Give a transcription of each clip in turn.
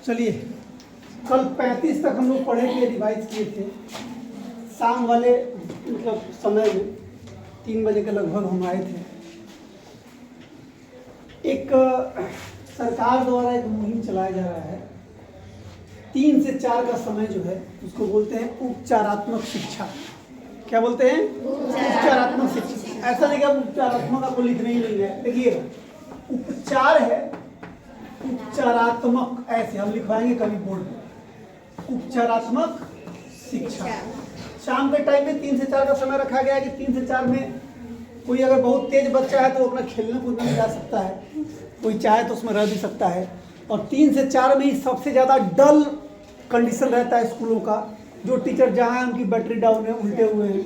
चलिए, कल 35 तक हम लोग पढ़े थे, रिवाइज किए थे। शाम वाले मतलब समय में 3 बजे के लगभग हम आए थे। एक सरकार द्वारा एक मुहिम चलाया जा रहा है। 3 से 4 का समय जो है उसको बोलते हैं उपचारात्मक शिक्षा। क्या बोलते हैं? उपचारात्मक शिक्षा। ऐसा नहीं कि अब उपचारात्मक आपको लिखना ही नहीं है। देखिए, उपचार है, उपचारात्मक ऐसे हम लिखवाएंगे कभी बोर्ड पे। उपचारात्मक शिक्षा। शाम के टाइम में 3 से 4 का समय रखा गया है कि 3 से 4 में कोई अगर बहुत तेज बच्चा है तो अपना खेलने कूदने में जा सकता है, कोई चाहे तो उसमें रह भी सकता है। और 3 से 4 में ही सबसे ज़्यादा डल कंडीशन रहता है स्कूलों का। जो टीचर जहाँ हैं उनकी बैटरी डाउन है, उल्टे हुए हैं,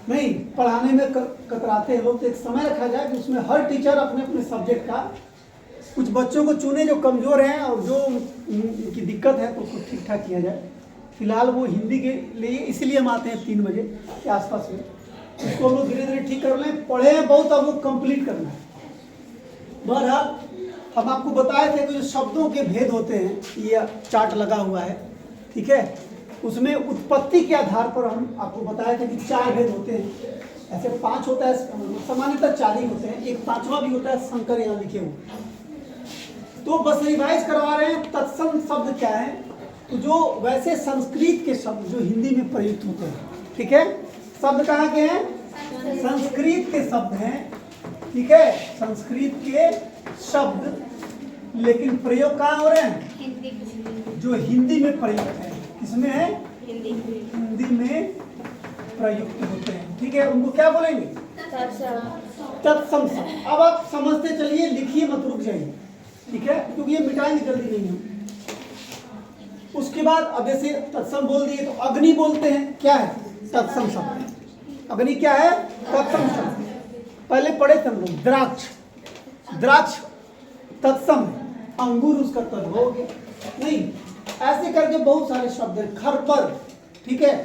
नहीं पढ़ाने में कतराते हैं लोग। तो एक समय रखा जाए कि उसमें हर टीचर अपने अपने सब्जेक्ट का कुछ बच्चों को चुने जो कमज़ोर हैं और जो उनकी दिक्कत है तो उसको ठीक ठाक किया जाए। फिलहाल वो हिंदी के लिए इसीलिए हम आते हैं 3 बजे के आसपास में। इसको हम लोग धीरे धीरे ठीक कर लें। पढ़े हैं बहुत, अब वो कंप्लीट करना है। बहरहाल हम आपको बताए थे कि जो शब्दों के भेद होते हैं, ये चार्ट लगा हुआ है, ठीक है। उसमें उत्पत्ति के आधार पर हम आपको बताए थे कि 4 भेद होते हैं। ऐसे 5 होता है, सामान्यतः 4 ही होते हैं। एक 5वां भी होता है, शंकर यहाँ लिखे हुए। तो बस रिवाइज करवा रहे हैं। तत्सम शब्द क्या है? तो जो वैसे संस्कृत के शब्द जो हिंदी में प्रयुक्त होते हैं, ठीक है। शब्द कहाँ के हैं? संस्कृत के शब्द हैं, ठीक है, संस्कृत के शब्द। लेकिन प्रयोग कहाँ हो रहे हैं? जो हिंदी में प्रयुक्त है। किसमें है? हिंदी में प्रयुक्त होते हैं, ठीक है। उनको क्या बोलेंगे? तत्सम शब्द। अब आप समझते चलिए, लिखिए मत, रुक जाइए, ठीक है, क्योंकि ये मिटाएंगे जल्दी नहीं हम। उसके बाद अब जैसे तत्सम बोल दिए तो अग्नि बोलते हैं। क्या है? तत्सम शब्द। अग्नि क्या है? तत्सम शब्द। पहले पढ़े थे हम लोग। द्राक्ष, द्राक्ष तत्सम है, अंगूर उसका तद्भव हो गया। नहीं, ऐसे करके बहुत सारे शब्द हैं। खरपर, ठीक है।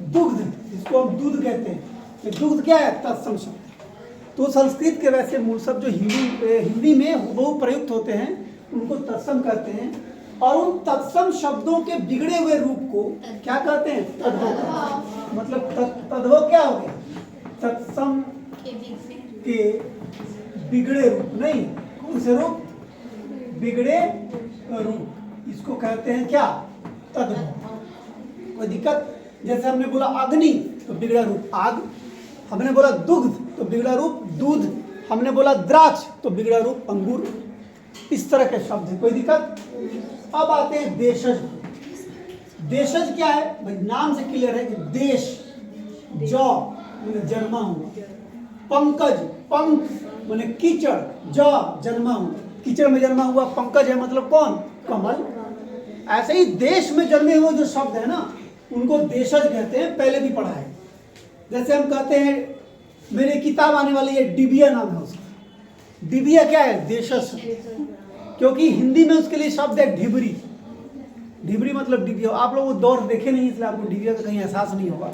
दुग्ध, जिसको हम दूध कहते हैं, ये दुग्ध क्या है? तत्सम शब्द। तो संस्कृत के वैसे मूल शब्द जो हिंदी में हुबहू प्रयुक्त होते हैं उनको तत्सम कहते हैं। और उन तत्सम शब्दों के बिगड़े हुए रूप को क्या कहते हैं? तद्भव। मतलब तद्भव क्या हो गया? तत्सम के बिगड़े रूप। नहीं, कौन से रूप? बिगड़े रूप। इसको कहते हैं क्या? तद्भव। कोई दिक्कत? जैसे हमने बोला अग्नि तो बिगड़ा रूप आग, हमने बोला दुग्ध तो बिगड़ा रूप दूध, हमने बोला द्राक्ष तो बिगड़ा रूप अंगूर। इस तरह के शब्द है। कोई दिक्कत? अब आते हैं देशज। देशज क्या है भाई? नाम से क्लियर है कि देश, जौ मैंने जन्मा हूँ। पंकज, पंख मैंने कीचड़, जौ जन्मा हूँ। कीचड़ में जन्मा हुआ पंकज है, मतलब कौन? कमल। ऐसे ही देश में जन्मे हुए जो शब्द है ना उनको देशज कहते हैं। पहले भी पढ़ा है। जैसे हम कहते हैं, मेरी किताब आने वाली है, डिबिया नाम है उसका। डिबिया क्या है? देशज। क्योंकि हिंदी में उसके लिए शब्द है ढिबरी। ढिबरी मतलब डिबिया। आप लोग वो दौर देखे नहीं, इसलिए आपको डिबिया का कहीं एहसास नहीं होगा।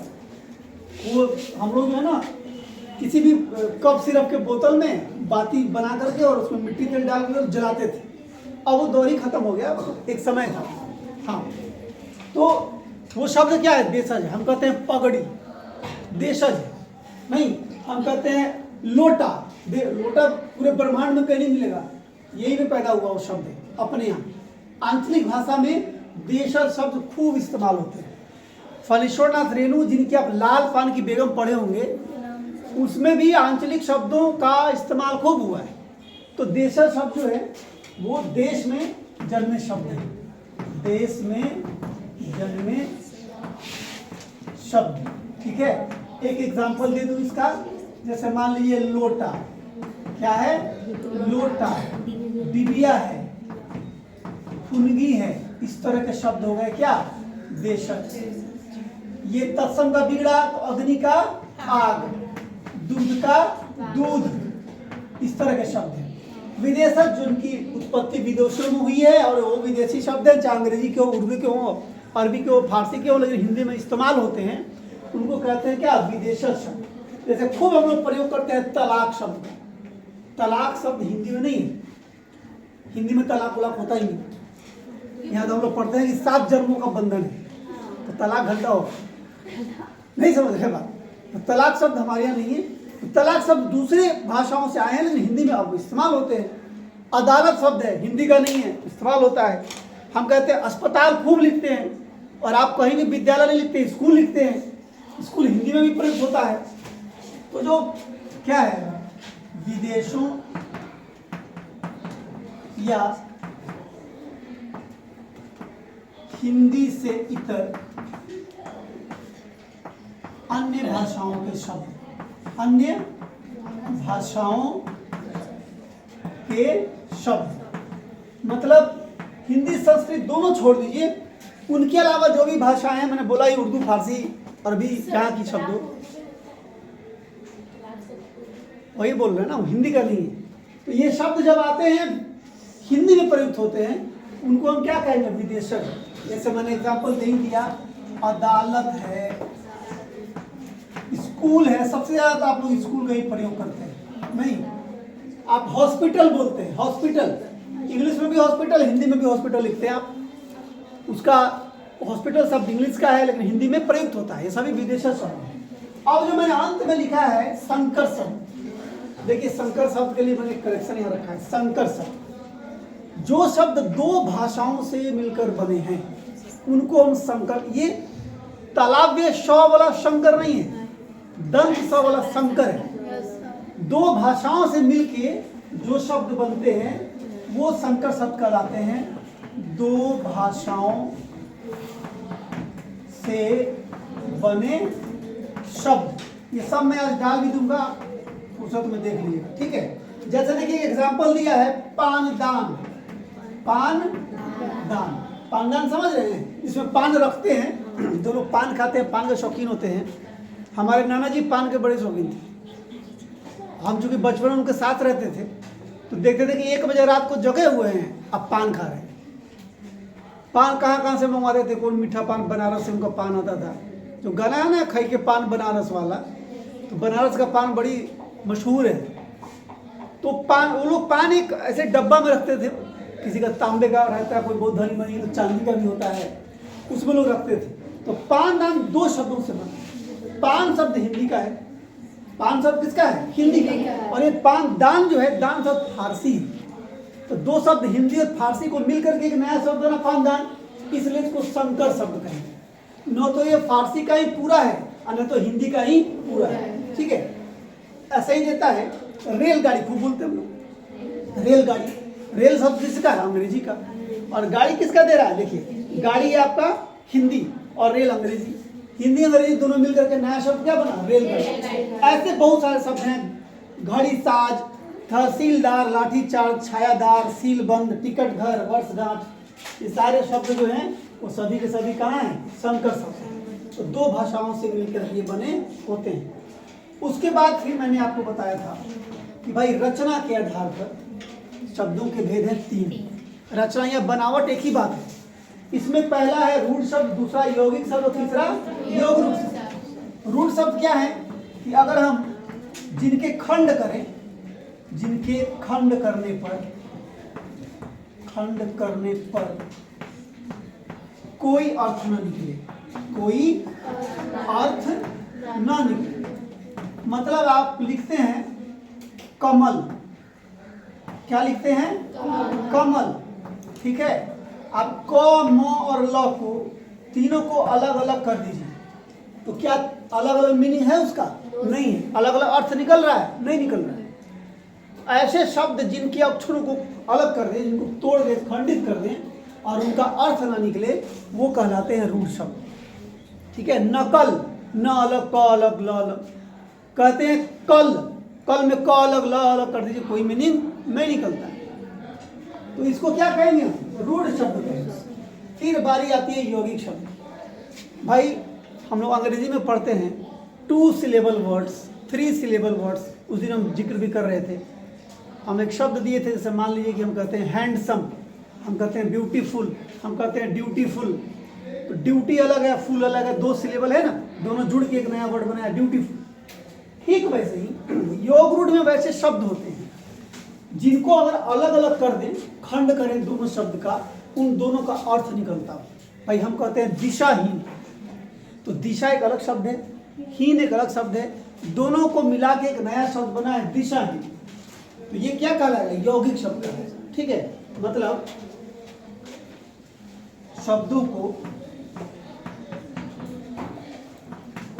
वो हम लोग जो है ना किसी भी कप सिरप के बोतल में बाती बना करके और उसमें मिट्टी तेल डाल कर जलाते थे। अब वो दौर ही खत्म हो गया, एक समय था। हाँ, तो वो शब्द क्या है? देशज है। हम कहते हैं पगड़ी, देशज। नहीं, हम कहते हैं लोटा। लोटा पूरे ब्रह्मांड में कहीं नहीं मिलेगा, यही में पैदा हुआ वो शब्द है अपने यहाँ। आंचलिक भाषा में देशज शब्द खूब इस्तेमाल होते हैं। फणीश्वरनाथ रेणु, जिनकी आप लाल पान की बेगम पढ़े होंगे, उसमें भी आंचलिक शब्दों का इस्तेमाल खूब हुआ है। तो देशज शब्द जो है वो देश में जन्मे शब्द है। देश में जन्मे शब्द, ठीक है। एक एग्जांपल दे दूं इसका। जैसे मान लीजिए लोटा, क्या है? लोटा। डिबिया है, फुनगी है। इस तरह के शब्द हो गए क्या? देशज। ये तत्सम का बिगड़ा तो अग्नि का आग, दूध का दूध, इस तरह के शब्द हैं। विदेशज, जिनकी उत्पत्ति विदेशों में हुई है और वो विदेशी शब्द हैं, चाहे अंग्रेजी के हो, उर्दू के हो, अरबी के हो, फारसी के हो, लेकिन हिंदी में इस्तेमाल होते हैं, उनको कहते हैं क्या? विदेशज शब्द। जैसे खूब हम लोग प्रयोग करते हैं तलाक शब्द। तलाक शब्द हिंदी में नहीं है। हिंदी में तलाक उलाक होता ही नहीं। यहाँ तो हम लोग पढ़ते हैं कि 7 जन्मों का बंधन है, तो तलाक घंटा हो, नहीं समझ रहे बात। तो तलाक शब्द हमारे यहाँ नहीं है। तो तलाक शब्द दूसरे भाषाओं से आए हैं, लेकिन हिंदी में अब इस्तेमाल होते हैं। अदालत शब्द है, हिंदी का नहीं है, इस्तेमाल होता है। हम कहते हैं अस्पताल खूब लिखते हैं, और आप कहीं भी विद्यालय नहीं लिखते, स्कूल लिखते हैं। स्कूल हिंदी में भी प्रयुक्त होता है। तो जो क्या है, विदेशों या हिंदी से इतर अन्य भाषाओं के शब्द, अन्य भाषाओं के शब्द, मतलब हिंदी संस्कृत दोनों छोड़ दीजिए, उनके अलावा जो भी भाषाएं हैं, मैंने बोला ही उर्दू, फारसी, अरबी, यहाँ की शब्द वही बोल रहे हैं ना, हिंदी का नहीं है। तो ये शब्द जब आते हैं हिंदी में प्रयुक्त होते हैं, उनको हम क्या कहेंगे, विदेशक। जैसे मैंने एग्जांपल दे दिया, अदालत है, स्कूल है। सबसे ज्यादा आप लोग स्कूल का ही प्रयोग करते हैं, नहीं आप हॉस्पिटल बोलते हैं, हॉस्पिटल इंग्लिश में भी हॉस्पिटल, हिंदी में भी हॉस्पिटल लिखते हैं आप। उसका हॉस्पिटल शब्द इंग्लिश का है, लेकिन हिंदी में प्रयुक्त होता है। ये सभी विदेशी शब्द है। अब जो मैंने अंत में लिखा है संकर शब्द, देखिए संकर शब्द के लिए मैंने करेक्शन यहाँ रखा है। संकर शब्द, जो शब्द 2 भाषाओं से मिलकर बने हैं उनको हम संकर, ये तालाव्य श वाला शंकर नहीं है, दंत स वाला संकर है। 2 भाषाओं से मिलके जो शब्द बनते हैं वो संकर शब्द कहलाते हैं। 2 भाषाओं से बने शब्द, ये सब मैं आज डाल भी दूंगा, फुर्सत में देख लीजिएगा, ठीक है। जैसे देखिए एग्जांपल दिया है, पानदान, पानदान, पानदान समझ रहे हैं, इसमें पान रखते हैं, जो लोग पान खाते हैं, पान के शौकीन होते हैं। हमारे नाना जी पान के बड़े शौकीन थे। हम चूंकि बचपन में उनके साथ रहते थे, तो देखते थे कि 1 बजे रात को जगे हुए हैं, अब पान खा रहे हैं। पान कहाँ से मंगवाते थे, कौन मीठा पान, बनारस से उनका पान आता था। जो गाना है ना, खाई के पान बनारस वाला, तो बनारस का पान बड़ी मशहूर है। तो पान, वो लोग पान एक ऐसे डब्बा में रखते थे, किसी का तांबे का रहता है, कोई बहुत धनी मनी तो चांदी का भी होता है, उसमें लोग रखते थे। तो पानदान 2 शब्दों से बना। पान शब्द हिंदी का है, पान शब्द किसका है, हिंदी का, और ये पानदान जो है, दान शब्द फारसी है। तो 2 शब्द हिंदी और फारसी को मिलकर के एक नया शब्द बना पानदान, इसलिए इसको संकर शब्द कहेंगे। न तो ये फारसी का ही पूरा है और न तो हिंदी का ही पूरा है, ठीक है। ऐसा ही देता है रेलगाड़ी, खूब बोलते हैं हम लोग, रेलगाड़ी। रेल शब्द किसका है, अंग्रेजी का, और गाड़ी किसका दे रहा है, देखिए गाड़ी है आपका हिंदी और रेल अंग्रेजी। हिंदी अंग्रेजी दोनों मिलकर के नया शब्द क्या बना, रेलगाड़ी। ऐसे बहुत सारे शब्द हैं, घड़ी साज, तहसीलदार, लाठीचार्ज, छायादार, सीलबंद, टिकट घर, वर्षगांठ, ये सारे शब्द जो हैं वो सभी के सभी कहाँ हैं, संकर शब्द हैं। तो 2 भाषाओं से मिलकर ये बने होते हैं। उसके बाद फिर मैंने आपको बताया था कि भाई रचना के आधार पर शब्दों के भेद हैं 3। रचना या बनावट एक ही बात है। इसमें पहला है रूढ़ शब्द, दूसरा यौगिक शब्द और तीसरा योग रूढ़ शब्द। रूढ़ शब्द क्या है कि अगर हम जिनके खंड करें, जिनके खंड करने पर कोई अर्थ न निकले, कोई अर्थ न निकले, मतलब आप लिखते हैं कमल, क्या लिखते हैं, कमल, ठीक है। आप क, म और ल को तीनों को अलग अलग कर दीजिए, तो क्या अलग अलग मीनिंग है उसका, नहीं है। अलग अलग अर्थ निकल रहा है, नहीं निकल रहा है। ऐसे शब्द जिनके अक्षरों को अलग कर दें, जिनको तोड़ दें, खंडित कर दें और उनका अर्थ ना निकले, वो कहलाते हैं रूढ़ शब्द, ठीक है। नकल, न अलग, क अलग, ल अलग। कहते हैं कल, कल में क अलग, ल अलग कर दीजिए, कोई मीनिंग नहीं निकलता है, तो इसको क्या कहेंगे, रूढ़ शब्द कहेंगे। फिर बारी आती है यौगिक शब्द। भाई हम लोग अंग्रेजी में पढ़ते हैं 2 सिलेबल वर्ड्स, 3 सिलेबल वर्ड्स। उस दिन हम जिक्र भी कर रहे थे। हम एक शब्द दिए थे, जैसे मान लीजिए कि हम कहते हैं हैंडसम, हम कहते हैं ब्यूटीफुल, हम कहते हैं ड्यूटीफुल। तो ड्यूटी अलग है, फुल अलग है, 2 सिलेबल है ना, दोनों जुड़ के एक नया वर्ड बनाया ड्यूटीफुल। ठीक वैसे ही योग रूढ़ में वैसे शब्द होते हैं जिनको अगर अलग अलग कर दें, खंड करें दोनों शब्द का, उन दोनों का अर्थ निकलता हो। भाई हम कहते हैं दिशाहीन, तो दिशा एक अलग शब्द है, हीन एक अलग शब्द है, दोनों को मिला के एक नया शब्द बना है दिशाहीन। तो ये क्या कहलाएगा? यौगिक शब्द है। ठीक है, मतलब शब्दों को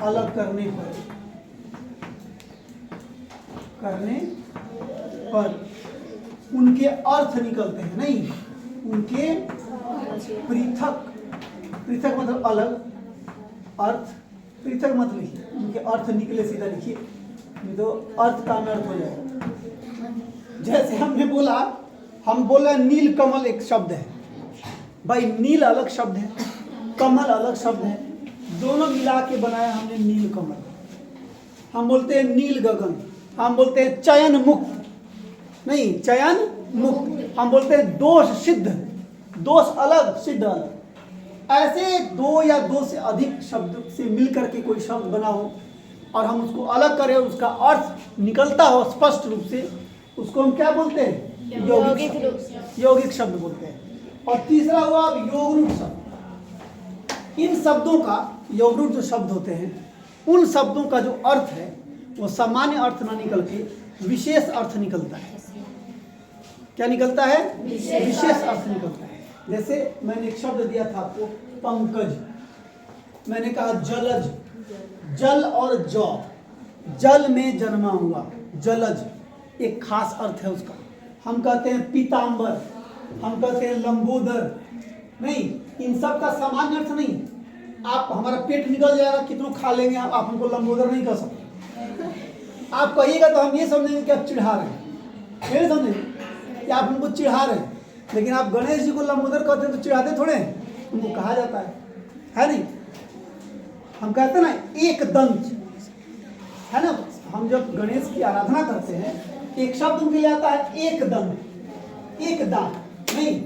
अलग करने पर उनके अर्थ निकलते हैं, नहीं उनके पृथक मतलब अलग, अर्थ पृथक मत लिखिए, उनके अर्थ निकले सीधा लिखिए, नहीं तो अर्थ का अनर्थ हो जाएगा। जैसे हमने बोला, हम बोला नील कमल एक शब्द है, भाई नील अलग शब्द है, कमल अलग शब्द है, दोनों मिला के बनाया हमने नील कमल। हम बोलते हैं नील गगन, हम बोलते हैं चयन मुक्त, नहीं चयन मुक्त, हम बोलते हैं दोष सिद्ध, दोष अलग सिद्ध अलग। ऐसे दो या दो से अधिक शब्द से मिलकर के कोई शब्द बना हो और हम उसको अलग करें, उसका अर्थ निकलता हो स्पष्ट रूप से, उसको हम क्या बोलते हैं? यौगिक शब्द बोलते हैं। और तीसरा हुआ अब योगरूढ़ शब्द। इन शब्दों का योगरूढ़ जो शब्द होते हैं, उन शब्दों का जो अर्थ है वो सामान्य अर्थ ना निकल के विशेष अर्थ निकलता है। क्या निकलता है? विशेष अर्थ निकलता है। जैसे मैंने एक शब्द दिया था आपको पंकज, मैंने कहा जलज, जल और जौ, जल में जन्मा हुआ, जलज एक खास अर्थ है उसका। हम कहते हैं पीतांबर, हम कहते हैं लंबोदर, नहीं इन सब का सामान्य अर्थ नहीं। आप हमारा पेट निकल जाएगा, कितनों खा लेंगे आप हमको लंबोदर नहीं कह सकते। आप कहिएगा तो हम ये समझेंगे कि आप चिढ़ा रहे हैं, फिर समझेंगे कि आप हमको चिढ़ा रहे हैं। लेकिन आप गणेश जी को लंबोदर कहते हैं तो चिढ़ाते थोड़े हैं, उनको कहा जाता है नहीं? हम कहते हैं ना एक दंत, है ना? हम जब गणेश की आराधना करते हैं, एक शब्द उनके लिए आता है एक दंत, एक दांत, नहीं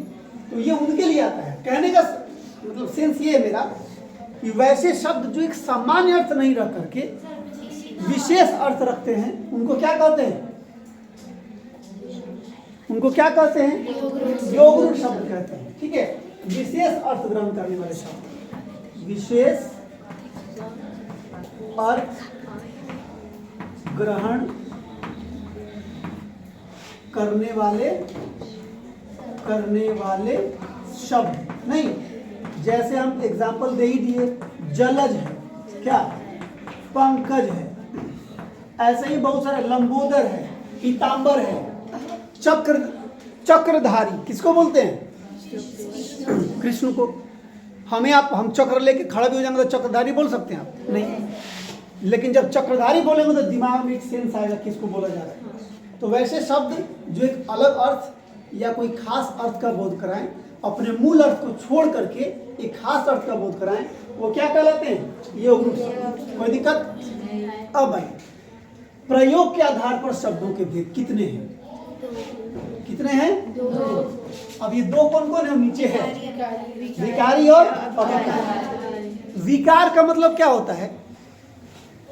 तो ये उनके लिए आता है। कहने का मतलब सेंस ये है मेरा कि वैसे शब्द जो एक सामान्य अर्थ नहीं रख करके विशेष अर्थ रखते हैं, उनको क्या कहते हैं? उनको क्या कहते हैं? योगरूढ़ शब्द कहते हैं। ठीक है, विशेष अर्थ ग्रहण करने वाले शब्द, विशेष अर्थ ग्रहण करने वाले शब्द, नहीं जैसे हम एग्जाम्पल दे ही दिए, जलज है, क्या पंकज है, ऐसे ही बहुत सारे, लंबोदर है, पीतांबर है, चक्रधारी किसको बोलते हैं? कृष्ण को। हम चक्र लेके खड़ा भी हो जाएंगे तो चक्रधारी बोल सकते हैं आप? नहीं। लेकिन जब चक्रधारी बोलेंगे तो दिमाग में एक सेंस आएगा किसको बोला जा रहा है। तो वैसे शब्द जो एक अलग अर्थ या कोई खास अर्थ का बोध कराएं, अपने मूल अर्थ को छोड़ करके एक खास अर्थ का बोध कराएं, वो क्या कहलाते हैं? योगरूढ़ शब्द। कोई दिक्कत? अब भाई प्रयोग के आधार पर शब्दों के भेद कितने हैं? कितने हैं? दो। अब ये दो कौन कौन है? नीचे है विकारी और अविकारी। विकार का मतलब क्या होता है?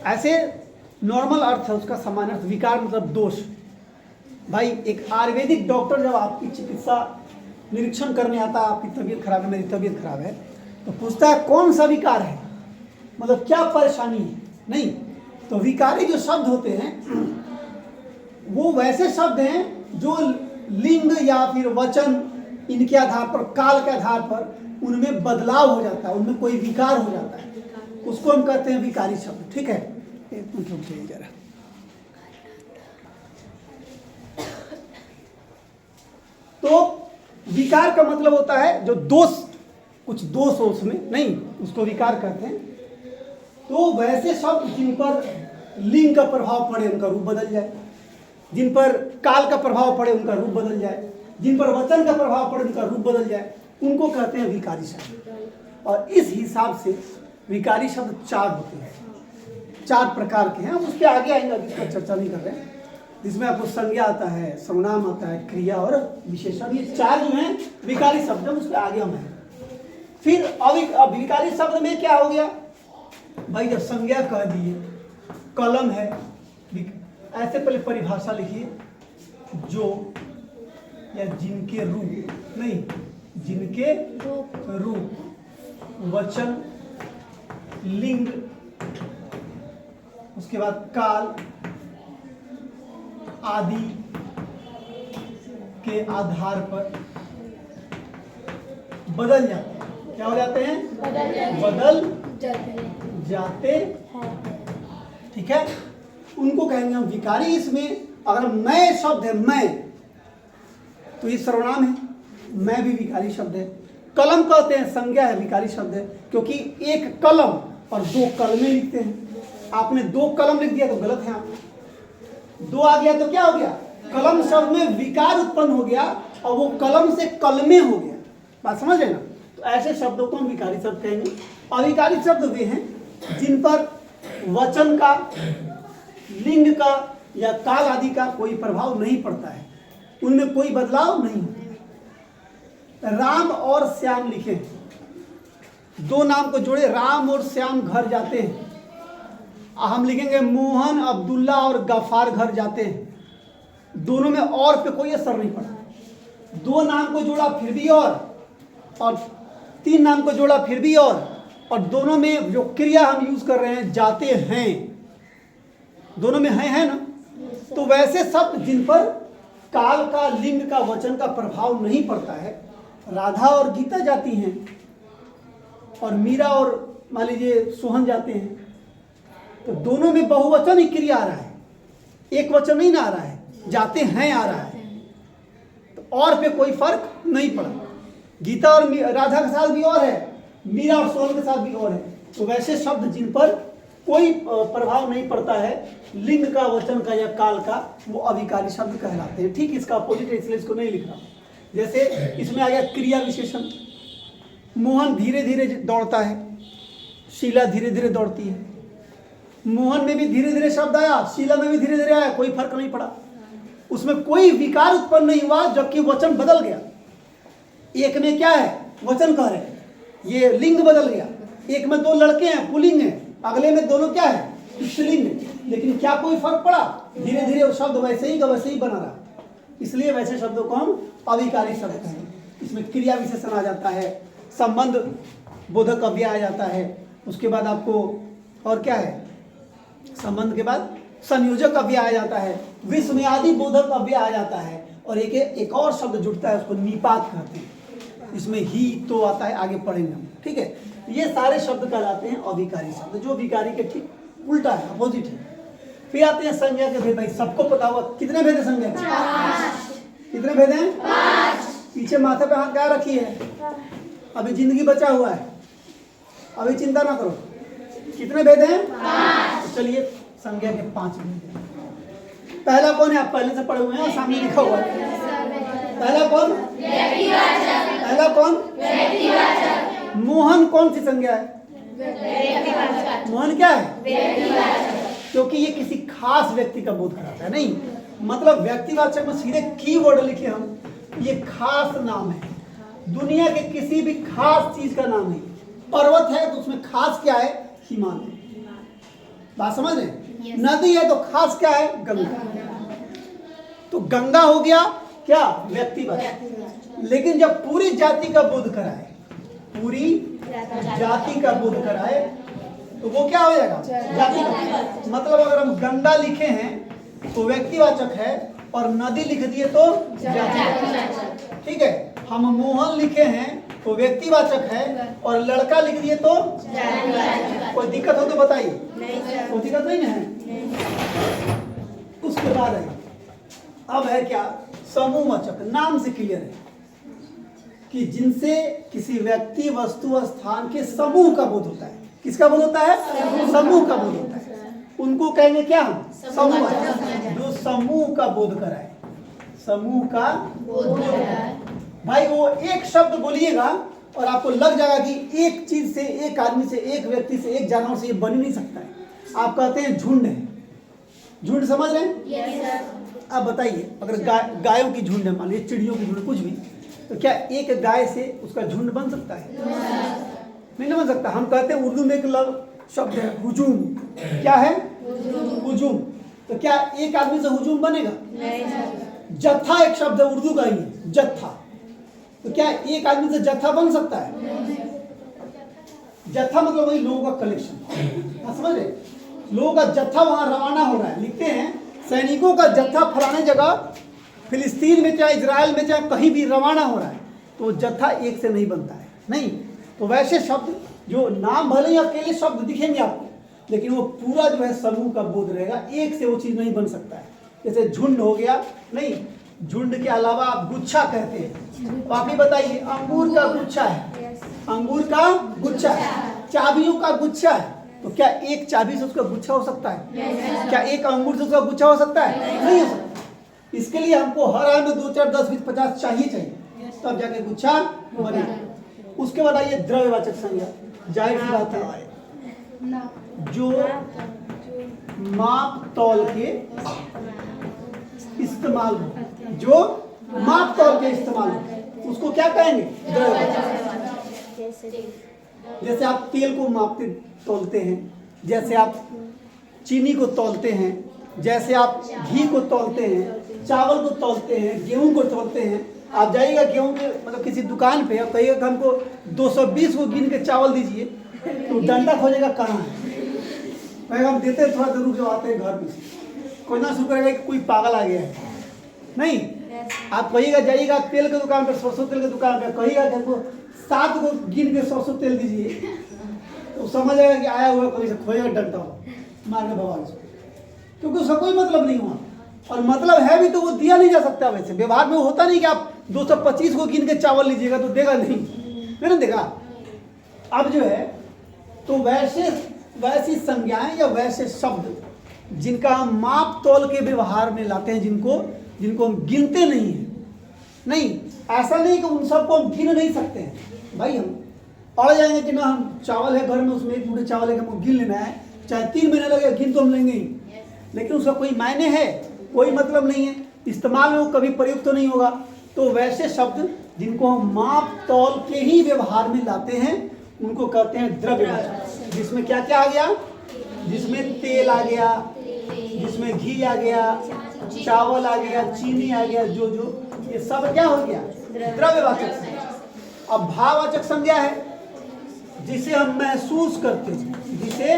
ऐसे नॉर्मल अर्थ है उसका, सामान्य अर्थ। विकार मतलब दोष। भाई एक आयुर्वेदिक डॉक्टर जब आपकी चिकित्सा निरीक्षण करने आता है, आपकी तबीयत खराब है, मेरी तबीयत खराब है, तो पूछता है कौन सा विकार है, मतलब क्या परेशानी है। नहीं तो विकारी जो शब्द होते हैं वो वैसे शब्द हैं जो लिंग या फिर वचन इनके आधार पर, काल के आधार पर उनमें बदलाव हो जाता है, उनमें कोई विकार हो जाता है, उसको हम कहते हैं विकारी शब्द। ठीक है, एक मिनट रुक जाइए जरा। तो विकार का मतलब होता है जो दोष, कुछ दोष हो उसमें, नहीं उसको विकार कहते हैं। तो वैसे शब्द जिन पर लिंग का प्रभाव पड़े उनका रूप बदल जाए, जिन पर काल का प्रभाव पड़े उनका रूप बदल जाए, जिन पर वचन का प्रभाव पड़े उनका रूप बदल जाए, उनको कहते हैं विकारी शब्द। और इस हिसाब से विकारी शब्द 4 होते हैं, 4 प्रकार के हैं। हम उस पर आगे आएंगे, अभी इसका चर्चा नहीं कर रहे हैं। जिसमें आपको संज्ञा आता है, सर्वनाम आता है, क्रिया और विशेषण, ये 4 जो हैं विकारी शब्द, उस पर आगे हम हैं। फिर अविकारी शब्द में क्या हो गया भाई? जब संज्ञा कह दिए, कलम है, ऐसे पहले परिभाषा लिखिए, जो या जिनके रूप, नहीं जिनके रूप, वचन, लिंग, उसके बाद काल आदि के आधार पर बदल जाते हैं। क्या हो जाते हैं? बदल जाते हैं। ठीक है, उनको कहेंगे हम विकारी। इसमें अगर मैं शब्द है, मैं, तो ये सर्वनाम है, मैं भी विकारी शब्द है। कलम कहते हैं, संज्ञा है, विकारी शब्द है, क्योंकि एक कलम और दो कलमें लिखते हैं। आपने दो कलम लिख दिया तो गलत है। आप दो आ गया तो क्या हो गया? कलम शब्द में विकार उत्पन्न हो गया और वो कलम से कलमे हो गया। बात समझ रहे ना? तो ऐसे शब्दों को हम विकारी शब्द कहेंगे। अविकारी शब्द वे हैं जिन पर वचन का, लिंग का या काल आदि का कोई प्रभाव नहीं पड़ता है, उनमें कोई बदलाव नहीं होता। राम और श्याम लिखे, दो नाम को जोड़े, राम और श्याम घर जाते हैं। हम लिखेंगे मोहन, अब्दुल्ला और गफार घर जाते हैं। दोनों में और पे कोई असर नहीं पड़ा। दो नाम को जोड़ा फिर भी और तीन नाम को जोड़ा फिर भी और दोनों में जो क्रिया हम यूज कर रहे हैं जाते हैं, दोनों में है ना? तो वैसे शब्द जिन पर काल का, लिंग का, वचन का प्रभाव नहीं पड़ता है, राधा और गीता जाती हैं और मीरा और मान लीजिए सोहन जाते हैं, तो दोनों में बहुवचन ही क्रिया आ रहा है, एक वचन नहीं ना आ रहा है, जाते हैं आ रहा है, तो और पे कोई फर्क नहीं पड़ा। गीता और राधा के साथ भी और है, मीरा और सोहन के साथ भी और है। तो वैसे शब्द जिन पर कोई प्रभाव नहीं पड़ता है लिंग का, वचन का या काल का, वो अविकारी शब्द कहलाते हैं। ठीक इसका अपोजिट है, इसलिए इसको नहीं लिख रहा। जैसे इसमें आ गया क्रिया विशेषण। मोहन धीरे धीरे दौड़ता है, शीला धीरे धीरे दौड़ती है। मोहन में भी धीरे धीरे शब्द आया, शीला में भी धीरे धीरे आया, कोई फर्क नहीं पड़ा, उसमें कोई विकार उत्पन्न नहीं हुआ, जबकि वचन बदल गया। एक में क्या है? वचन कह रहे हैं, ये लिंग बदल गया। एक में दो लड़के हैं, पुल्लिंग है, अगले में दोनों क्या है? स्त्रीलिंग है। लेकिन क्या कोई फर्क पड़ा? धीरे धीरे वो शब्द वैसे ही का वैसे ही बना रहा। इसलिए वैसे शब्दों को हम अविकारी शब्द कहेंगे। इसमें क्रिया विशेषण आ जाता है, संबंध बोधक अव्यय आ जाता है, उसके बाद आपको और क्या है? संबंध के बाद संयोजक अव्यय आ जाता है, विस्मयादि बोधक अव्यय आ जाता है, और एक और शब्द जुड़ता है, उसको निपात कहते हैं। इसमें ही तो आता है, आगे पढ़ेंगे हम। ठीक है, ये सारे शब्द कहलाते हैं अविकारी शब्द, जो विकारी के ठीक उल्टा है, अपोजिट है। फिर आते हैं संज्ञा के भेद। भाई सबको पता होगा कितने भेद है संज्ञा के? कितने भेद हैं? 5। पीछे माथे पे हाथ क्या रखी है? अभी जिंदगी बचा हुआ है, अभी चिंता ना करो। कितने भेद हैं? 5। तो चलिए संज्ञा के 5 भेद हैं। पहला कौन है? आप पहले से पढ़े हुए हैं, सामने लिखा हुआ है। पहला कौन? पहला कौन? मोहन कौन सी संज्ञा है? मोहन क्या है? क्योंकि ये किसी खास व्यक्ति का बोध कराता है। नहीं, मतलब व्यक्तिवाचक में सीधे कीवर्ड लिखे हम, ये खास नाम है, दुनिया के किसी भी खास चीज का नाम नहीं। पर्वत है तो उसमें खास क्या है? हिमालय। बात समझ रहे हैं? नदी है तो खास क्या है? गंगा। तो गंगा हो गया क्या? व्यक्तिवाचक। लेकिन जब पूरी जाति का बोध कराए, पूरी जाति का बोध कराए, तो वो क्या हो जाएगा? जाति का। मतलब अगर हम गंगा लिखे हैं तो व्यक्तिवाचक है, और नदी लिख दिए तो जातिवाचक। ठीक है, हम मोहन लिखे हैं तो व्यक्तिवाचक है, और लड़का लिख दिए तो जातिवाचक। कोई दिक्कत हो तो बताइए। कोई दिक्कत नहीं है। उसके बाद है, अब है क्या? समूहवाचक। नाम से क्लियर है कि जिनसे किसी व्यक्ति, वस्तु, स्थान के समूह का बोध होता है। किसका बोध होता है? समूह का बोध होता है। उनको कहेंगे क्या? हम समूहवाचक। जो समूह का बोध कराए, समूह का बोध कराए। भाई वो एक शब्द बोलिएगा और आपको लग जाएगा कि एक चीज से, एक आदमी से, एक व्यक्ति से, एक जानवर से ये बन ही नहीं सकता है। आप कहते हैं झुंड है। झुंड समझ रहे हैं? yes, आप बताइए, अगर गायों की झुंड है, मान लीजिए चिड़ियों की झुंड, कुछ भी, तो क्या एक गाय से उसका झुंड बन सकता है? नहीं बन सकता। हम कहते हैं उर्दू में एक शब्द है हुजूम। क्या है? हुजूम। तो क्या एक आदमी से हुजूम बनेगा? जत्था एक शब्द है उर्दू का ही, जत्था। तो क्या एक आदमी से जत्था बन सकता है? जत्था मतलब वही लोगों का कलेक्शन, समझ रहे? लोगों का जत्था वहां रवाना हो रहा है। लिखते हैं सैनिकों का जत्था फलाने जगह फिलिस्तीन में चाहे इजराइल में चाहे कहीं भी रवाना हो रहा है, तो जत्था एक से नहीं बनता है, नहीं। तो वैसे शब्द जो नाम भले ही अकेले शब्द दिखेंगे आपको, लेकिन वो पूरा जो है समूह का बोध रहेगा, एक से वो चीज नहीं बन सकता है। जैसे झुंड हो गया, नहीं, झुंड के अलावा आप गुच्छा कहते हैं। तो आप ही बताइए, अंगूर का गुच्छा है, अंगूर का गुच्छा है, चाबियों का गुच्छा है, तो क्या एक चाबी से उसका गुच्छा हो सकता है? क्या एक अंगूर से उसका गुच्छा हो सकता है? नहीं हो सकता। इसके लिए हमको हर आय में 2, 4, 10, 20, 50 चाहिए, तब जाके गुच्छा बनेगा। उसके बाद आइए द्रव्यवाचक संज्ञा। जाहिर सी बात है, जो माप तौल के इस्तेमाल हो, जो माप तौल के इस्तेमाल हो, उसको क्या कहेंगे? द्रव्यवाचक। जैसे आप तेल को मापते तौलते हैं, जैसे आप चीनी को तौलते हैं, जैसे आप घी को तौलते हैं, चावल को तौलते हैं, गेहूं को तौलते हैं। आप जाइएगा गेहूं के मतलब किसी दुकान पे, आप कहिएगा हमको 220 को गिन के चावल दीजिए, तो डंडा खोजेगा कहाँ है, कहेगा हम देते हैं, थोड़ा देर रुक जाओ, आते हैं घर में। कोई ना शुक्र करेगा कि कोई पागल आ गया है, नहीं। आप कहिएगा, जाइएगा तेल के दुकान पर, सरसों तेल के दुकान पर, कहिएगा कि हमको 7 को गिन के सरसों तेल दीजिए, तो समझ आएगा कि आया हुआ कोई से खोएगा, डंडा मार के भगवान से, क्योंकि उसका कोई मतलब नहीं हुआ। और मतलब है भी तो वो दिया नहीं जा सकता। वैसे व्यवहार में वो होता नहीं कि आप 225 को गिन के चावल लीजिएगा तो देगा नहीं, मैंने देखा। अब जो है तो वैसी संज्ञाएं या वैसे शब्द जिनका हम माप तौल के व्यवहार में लाते हैं, जिनको हम गिनते नहीं हैं, नहीं, ऐसा नहीं कि उन सबको हम गिन नहीं सकते हैं। भाई हम अड़ जाएंगे कि ना, हम चावल है घर में, उसमें एक मुट्ठी चावल है, हमको गिन लेना है, चाहे 3 महीने लगे गिन तो हम लेंगे ही, लेकिन उसका कोई मायने है? कोई मतलब नहीं है, इस्तेमाल में वो कभी प्रयुक्त तो नहीं होगा। तो वैसे शब्द जिनको हम माप तौल के ही व्यवहार में लाते हैं, उनको कहते हैं द्रव्यवाचक। जिसमें क्या क्या आ गया? जिसमें तेल आ गया, जिसमें घी आ गया, चावल आ गया, चीनी आ गया, जो ये सब क्या हो गया? द्रव्यवाचक संज्ञा। अब भाववाचक संज्ञा है, जिसे हम महसूस करते हैं, जिसे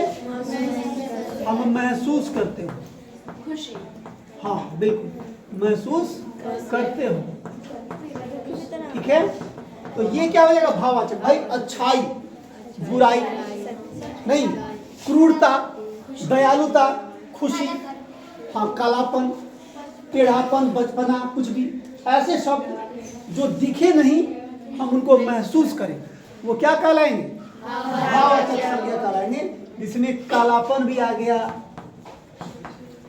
हम महसूस करते हैं, खुशी, हाँ बिल्कुल, महसूस करते हो, ठीक है। तो ये क्या हो जाएगा? भाववाचक। भाई अच्छाई, बुराई नहीं, क्रूरता, दयालुता, खुशी, हाँ कालापन, टेढ़ापन, बचपना, कुछ भी ऐसे शब्द जो दिखे नहीं, हम उनको महसूस करें, वो क्या कहलाएंगे? भाववाचक संज्ञा कहलाएंगे। जिसमें कालापन भी आ गया,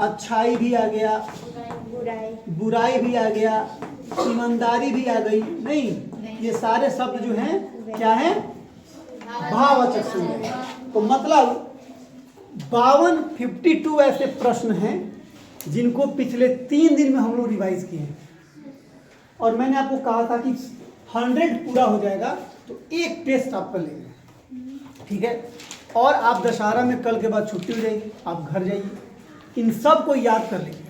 अच्छाई भी आ गया, बुराई भी आ गया, ईमानदारी भी आ गई, नहीं, ये सारे शब्द जो हैं क्या हैं? भाववाचक संज्ञा। तो मतलब 52 ऐसे प्रश्न हैं जिनको पिछले 3 दिन में हम लोग रिवाइज किए हैं, और मैंने आपको कहा था कि 100 पूरा हो जाएगा तो एक टेस्ट आप कर लेंगे, ठीक है। और आप दशहरा में कल के बाद छुट्टी हो जाएगी, आप घर जाइए, इन सब को याद कर लेंगे,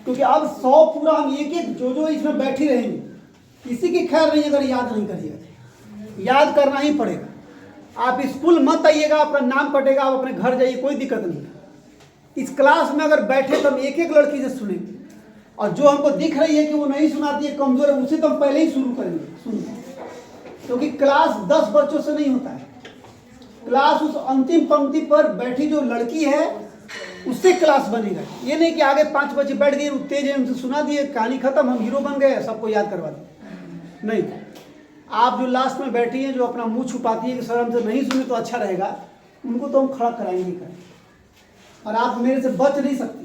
क्योंकि अब 100 पूरा हम एक जो इसमें बैठी रहेंगे, किसी की खैर नहीं अगर याद नहीं करिएगा, याद करना ही पड़ेगा। आप स्कूल मत आइएगा, आपका नाम कटेगा, आप अपने घर जाइए, कोई दिक्कत नहीं। इस क्लास में अगर बैठे तो हम एक लड़की से सुनेंगे, और जो हमको दिख रही है कि वो नहीं सुनाती है, कमजोर है, उसे तो हम पहले ही शुरू करेंगे सुनना, क्योंकि क्लास 10 बच्चों से नहीं होता है। क्लास उस अंतिम पंक्ति पर बैठी जो लड़की है उससे क्लास बनेगा। ये नहीं कि आगे 5 बच्चे बैठ गए, तेज है, उनसे सुना दिए, कहानी खत्म, हम हीरो बन गए, सबको याद करवा दिए, नहीं। आप जो लास्ट में बैठी हैं, जो अपना मुंह छुपाती है कि सर हमसे नहीं सुने तो अच्छा रहेगा, उनको तो हम खड़ा कराएंगे करें, और आप मेरे से बच नहीं सकती,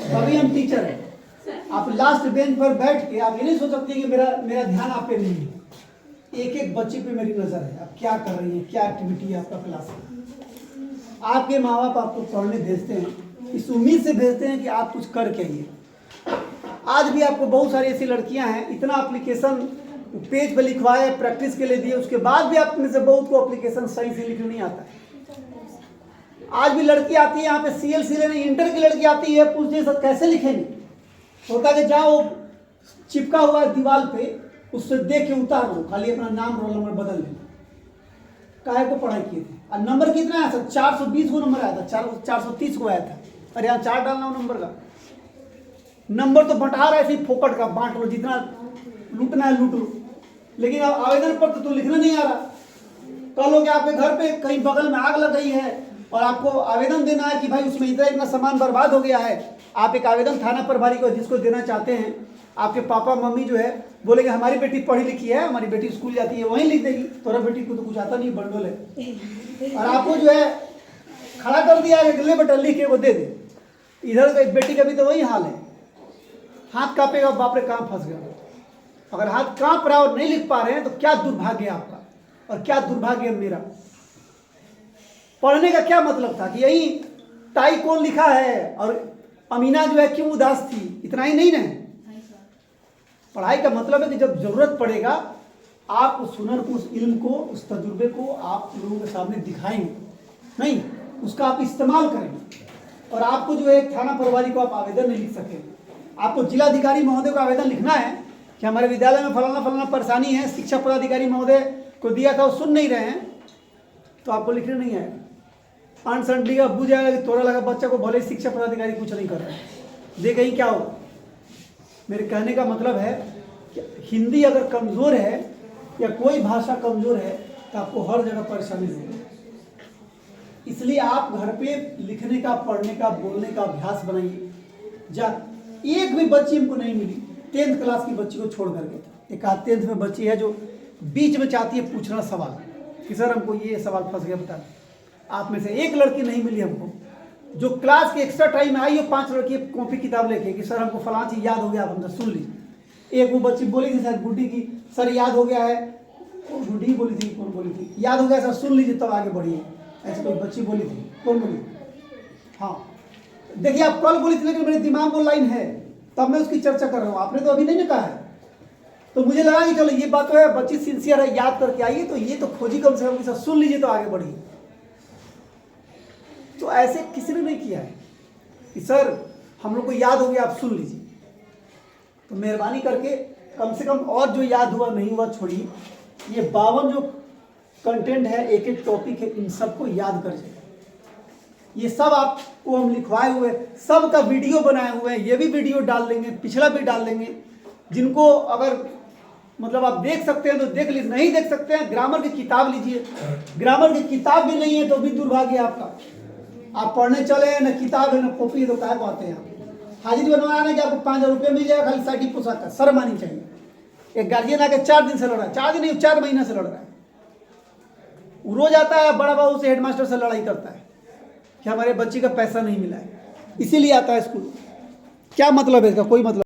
तभी हम टीचर हैं। आप लास्ट बेंच पर बैठ के आप ये नहीं सोच सकते कि मेरा ध्यान आप पे नहीं है, एक बच्चे पे मेरी नज़र है, आप क्या कर रही हैं, क्या एक्टिविटी है आपका क्लास में। आपके माँ बाप आपको पढ़ने भेजते हैं, इस उम्मीद से भेजते हैं कि आप कुछ कर के आइए। आज भी आपको बहुत सारी ऐसी लड़कियां हैं, इतना एप्लीकेशन पेज पे लिखवाए, प्रैक्टिस के लिए दिए, उसके बाद भी आप में से बहुत को एप्लीकेशन सही से लिखना नहीं आता है। आज भी लड़की आती है यहाँ पे CLC लेने, इंटर की लड़की आती है, पूछती है सर कैसे लिखेंगे, होता कि जाओ चिपका हुआ है दीवार पे, उससे देख के उतार लो, खाली अपना नाम रोल नंबर बदल लो। काहे को पढ़ाई किए थे? और नंबर कितना आया सर? 420 को नंबर आया था, 430 को आया था। अरे यहाँ 4 डालना हो नंबर का। नंबर तो बंटा रहा है ऐसे फोकट का, बांट लो, जितना लूटना है लूट लो। लेकिन अब आवेदन पत्र तो लिखना नहीं आ रहा। कल हो गया आपके घर पे कहीं बगल में आग लग गई है और आपको आवेदन देना है कि भाई उसमें इतना इतना सामान बर्बाद हो गया है। आप एक आवेदन थाना प्रभारी को जिसको देना चाहते हैं, आपके पापा मम्मी जो है बोलेंगे हमारी बेटी पढ़ी लिखी है, हमारी बेटी स्कूल जाती है, वहीं लिख देगी। तोरा बेटी को तो कुछ आता नहीं, बंडोल है। और आपको जो है खड़ा कर दिया है, ले बेटा लिख के वो दे दे। इधर बेटी का भी तो वही हाल है, हाथ कांपेगा, बाप रे कहाँ फंस गया। अगर हाथ कांप रहा और नहीं लिख पा रहे हैं तो क्या दुर्भाग्य है आपका और क्या दुर्भाग्य है मेरा। पढ़ने का क्या मतलब था कि यही टाई कौन लिखा है और अमीना जो है क्यों उदास थी, इतना ही नहीं ना। पढ़ाई का मतलब है कि जब जरूरत पड़ेगा आप उस हुनर को, उस इल्म को, उस तजुर्बे को आप लोगों के सामने दिखाएंगे, नहीं उसका आप इस्तेमाल करेंगे। और आपको जो है थाना प्रभारी को आप आवेदन नहीं लिख सके, आपको जिलाधिकारी महोदय को आवेदन लिखना है कि हमारे विद्यालय में फलाना फलाना परेशानी है, शिक्षा पदाधिकारी महोदय को दिया था वो सुन नहीं रहे हैं, तो आपको लिखना नहीं है। अनसंटली का बुझ जाएगा कि तोड़ा लगा बच्चा को, भले शिक्षा पदाधिकारी कुछ नहीं कर रहा है, देख ही क्या होगा। मेरे कहने का मतलब है कि हिंदी अगर कमज़ोर है या कोई भाषा कमज़ोर है तो आपको हर जगह परेशानी होगी। इसलिए आप घर पे लिखने का, पढ़ने का, बोलने का अभ्यास बनाइए। एक भी बच्ची हमको नहीं मिली 10th क्लास की बच्ची को छोड़ करके। एक आध 10th में बच्ची है जो बीच में चाहती है पूछना सवाल कि सर हमको ये सवाल फंस गया बता। आप में से एक लड़की नहीं मिली हमको जो क्लास के एक्स्ट्रा टाइम में आई हो 5 लड़की कॉपी किताब लेके कि सर हमको फलां चीज़ याद हो गया, आप हमसे सुन लीजिए। एक वो बच्ची बोली थी शायद गुड्डी की, सर याद हो गया है, गुड्डी ही बोली थी, कौन बोली थी, याद हो गया सर सुन लीजिए तब आगे बढ़िए, ऐसी कोई बच्ची बोली थी, कौन बोली थी? हाँ देखिए आप कल बोली थी लेकिन मेरे दिमाग में लाइन है तब मैं उसकी चर्चा कर रहा हूँ, आपने तो अभी नहीं कहा है। तो मुझे लगा कि चलो ये बात तो है, बच्ची सिंसियर है, याद करके आइए, तो ये तो खोजी कम से कम सुन लीजिए तो आगे बढ़िए। तो ऐसे किसी ने नहीं किया है कि सर हम लोग को याद हो गया आप सुन लीजिए। तो मेहरबानी करके कम से कम और जो याद हुआ नहीं हुआ छोड़िए, ये 52 जो कंटेंट है, एक एक टॉपिक है, इन सबको याद कर जाए। ये सब आपको हम लिखवाए हुए, सब का वीडियो बनाए हुए हैं, ये भी वीडियो डाल देंगे, पिछला भी डाल देंगे। जिनको अगर मतलब आप देख सकते हैं तो देख लीजिए, नहीं देख सकते हैं ग्रामर की किताब लीजिए। ग्रामर की किताब भी नहीं है तो भी दुर्भाग्य है आपका। आप पढ़ने चले हैं, न किताब है न कॉपी है, तो काहे को आते हैं आप? हाजिरी बनवाना है कि आपको 5000 रुपये मिल जाएगा खाली साइकिल पोशाक का, शर्म आनी चाहिए। एक गार्जियन आके 4 दिन से लड़ रहा है, 4 दिन नहीं 4 महीना से लड़ रहा है। वो रोज आता है बड़ा बाबू से, हेडमास्टर से लड़ाई करता है कि हमारे बच्चे का पैसा नहीं मिला है, इसीलिए आता है स्कूल। क्या मतलब है इसका? कोई मतलब